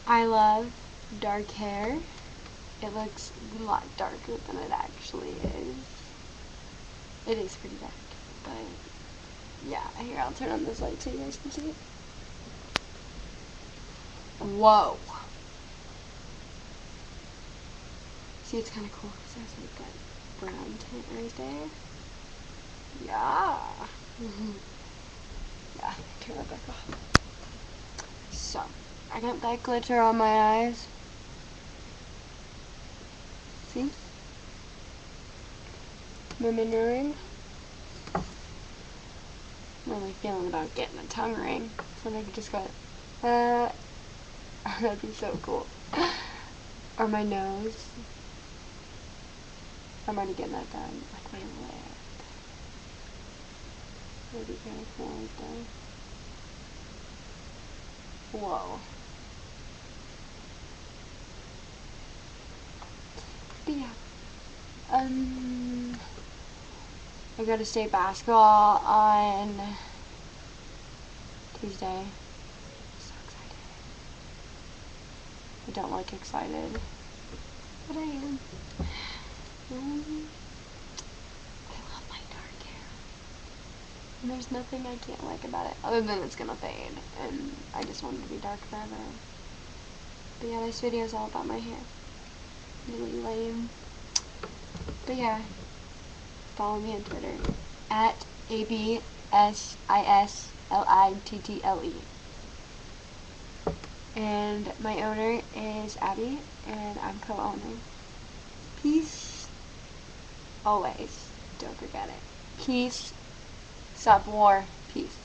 I love dark hair. It looks a lot darker than it actually is. It is pretty dark, but yeah, here, I'll turn on this light so you guys can see it. Whoa. See, it's kind of cool because there's like that brown tint right there. Yeah. Yeah, turn that back off. So, I got that glitter on my eyes. See? Mermaid ring. I'm really feeling about getting a tongue ring. So I could just go, that'd be so cool. Or my nose. I'm already getting that done. Like my lip. That'd be kind of cool right there. Whoa. But yeah. I go to state basketball on Tuesday. So excited. I don't look excited, but I am. I love my dark hair. And there's nothing I can't like about it, other than it's gonna fade, and I just want it to be dark forever. But yeah, this video is all about my hair. Really lame. But yeah, follow me on Twitter at ABSISLITTLE. And my owner is Abby, and I'm co-owner. Peace. Always. Don't forget it. Peace. Stop war. Peace.